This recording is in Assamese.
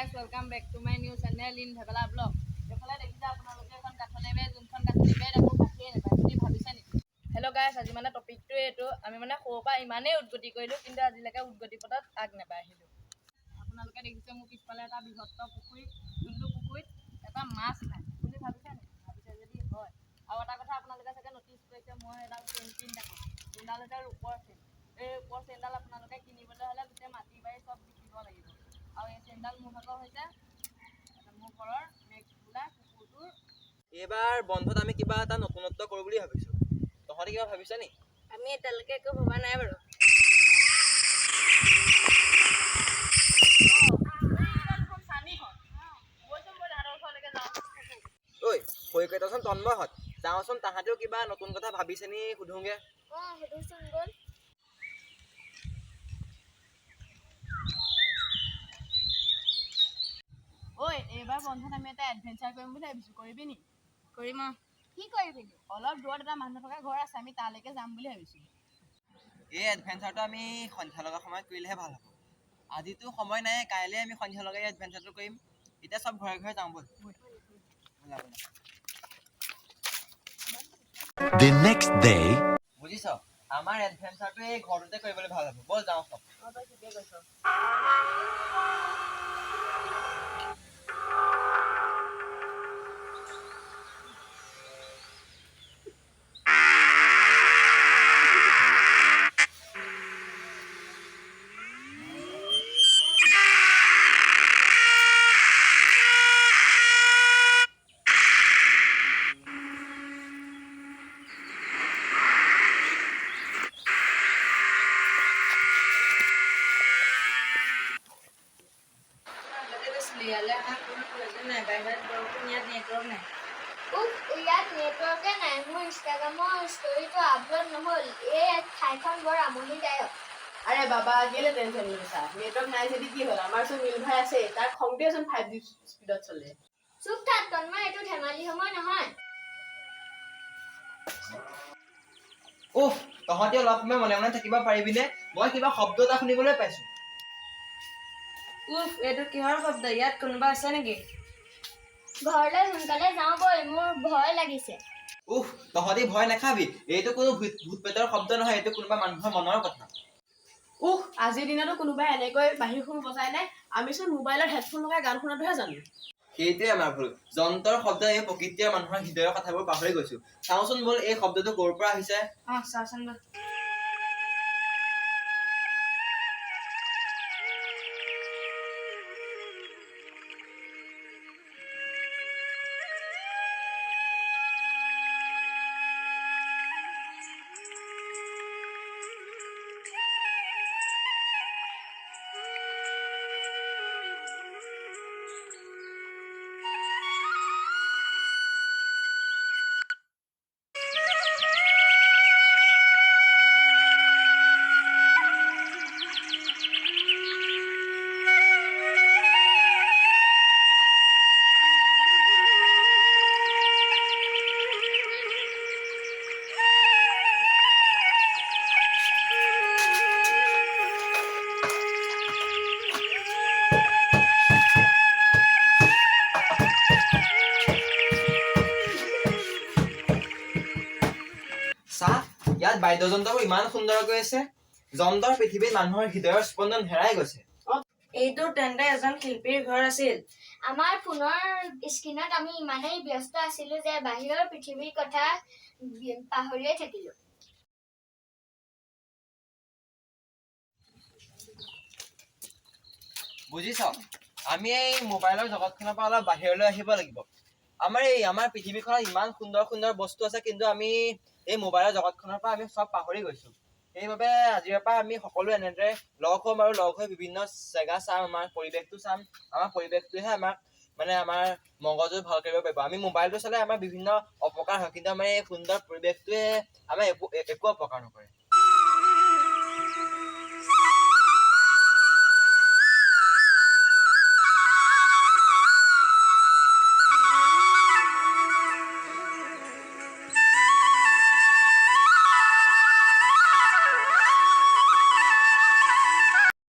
guys, welcome back to my new channel in Bhebela Vlog. এফালে দেখিছে আপোনালোকে এখন কাঠনি বে যোনখন কাঠনি বে আকৌ কাঠিয়ে নাপায় বুলি ভাবিছে নেকি? হেল্ল' গাইছ, আজি মানে টপিকটো এইটো আমি মানে সৰুৰ পৰা ইমানেই উদ্গতি কৰিলোঁ কিন্তু আজিলৈকে উদ্গতি পথত আগ নাপাই আহিলোঁ। আপোনালোকে দেখিছে মোৰ পিছফালে এটা বৃহত্ত পুখুৰী, যোনটো পুখুৰীত এটা মাছ নাই বুলি ভাবিছে নেকি? ভাবিছে যদি হয়। আৰু এটা কথা আপোনালোকে চাগে নটিচ কৰিছে, মই এডাল চেইন পিন দেখোঁ, যোনডাল হৈছে ৰূপৰ চেইন। এই ৰূপৰ চেইনডাল আপোনালোকে কিনিবলৈ হ'লে গোটেই মাটি বাৰী চব বিকিব লাগিব। আৰু এই চেইনডাল মোৰ ভাগৰ হৈছে মোৰ ঘৰৰ নেক্সট বোলা কুকুৰটোৰ। এইবাৰ বন্ধত আমি কিবা এটা নতুনত্ব কৰোঁ বুলি ভাবিছোঁ। তহঁতে কিবা ভাবিছা নি? আমি এতিয়ালৈকে একো ভবা নাই বাৰু। ঐ সৈকতচোন তন্ময়হঁত যাওঁচোন, তাহাঁতেও কিবা নতুন কথা ভাবিছে নি সুধোগে। সুধোচোন গ'ল। ঐ, এইবাৰ বন্ধত আমি এটা এডভেঞ্চাৰ কৰিম বুলি ভাবিছোঁ, কৰিবি নি? কৰিম আৰু। কি কৰিবি? অলপ দূৰত এটা মানুহ থকা ঘৰ আছে, আমি তালৈকে যাম বুলি ভাবিছোঁ। এই এডভেঞ্চাৰটো আমি সন্ধিয়া লগা সময়ত কৰিলেহে ভাল হ'ব। আজিতো সময় নাই, কাইলৈ আমি সন্ধিয়া লগাই এই এডভেঞ্চাৰটো কৰিম। এতিয়া চব ঘৰে ঘৰে যাওঁ ব'ল। The next day. বুজিছ, আমাৰ এডভেঞ্চাৰটো এই ঘৰটোতে কৰিবলৈ ভাল হ'ব। ব'ল যাওঁ চব। তই ঠিকে কৈছ। ইয়াত নেটৱৰ্কে নাই। মোৰ ইনষ্টাগ্ৰামৰ ষ্টৰিটো আপলোড নহ'ল। এই ঠাইখন বৰ আমনিদায়ক। আৰে বাবা গেলে টেনশন লৈছা, নেটৱৰ্ক নাই যদি কি হ'ল, আমাৰ চোন মিল ভাই আছে, তাৰ খংতে চোন 5G স্পীডত চলে। চুপ থাক তন্ময়, এইটো ধেমালি সময় নহয়। তহঁতি অলপ সময় মনে মনে থাকিব পাৰিবিনে? মই কিবা শব্দ এটা শুনিবলৈ পাইছোঁ। এইটো কিহৰ শব্দ? ইয়াত কোনোবা আছে নেকি? ঘৰলৈ সোনকালে যাওঁ ব'ল, মোৰ ভয় লাগিছে। তহঁতি ভয় নাখাবি, এইটো কোনো ভূত প্ৰেতৰ শব্দ নহয়, এইটো কোনোবা মানুহৰ মনৰ কথা। আজিৰ দিনতো কোনোবাই এনেকৈ বাহিৰ সুৰ বজাই নাই, আমি চোন মোবাইলৰ হেডফোন লগাই গান শুনাটোহে জানো। সেইটোৱে আমাৰ ভুল। যন্ত্ৰৰ শব্দই এই প্ৰকৃতিয়ে মানুহৰ হৃদয়ৰ কথাবোৰ পাহৰি গৈছো। চাওঁচোন ব'ল এই শব্দটো ক'ৰ পৰা আহিছে। চাচোন ব'ল। ইয়াত বাদ্যযন্ত্ৰবোৰ ইমান সুন্দৰকৈ আছে। যন্ত্ৰৰ পৃথিৱীত মানুহৰ হৃদয়ৰ স্পন্দন হেৰাই গৈছে। এইটো তেন্তে এজন শিল্পীৰ ঘৰ আছিল। আমাৰ ফোনৰ স্ক্ৰীণত আমি ইমানেই ব্যস্ত আছিলো যে বাহিৰৰ পৃথিৱীৰ কথা পাহৰিয়ে থাকিলো। বুজিছ, আমি এই মোবাইলৰ জগতখনৰ পৰা অলপ বাহিৰলৈ আহিব লাগিব। আমাৰ পৃথিৱীখনত ইমান সুন্দৰ সুন্দৰ বস্তু আছে, কিন্তু আমি এই মোবাইলৰ জগতখনৰ পৰা আমি চব পাহৰি গৈছো। সেইবাবে আজিৰ পৰা আমি সকলো এনেদৰে লগ হ'ম আৰু লগ হৈ বিভিন্ন জেগা চাম, আমাৰ পৰিৱেশটো চাম। আমাৰ পৰিৱেশটোহে আমাক আমাৰ মগজু ভাল কৰিব পাৰিব। আমি মোবাইলটো চালে আমাৰ বিভিন্ন অপকাৰ হয়, কিন্তু আমাৰ এই সুন্দৰ পৰিৱেশটোৱে আমাৰ একো অপকাৰ নকৰে।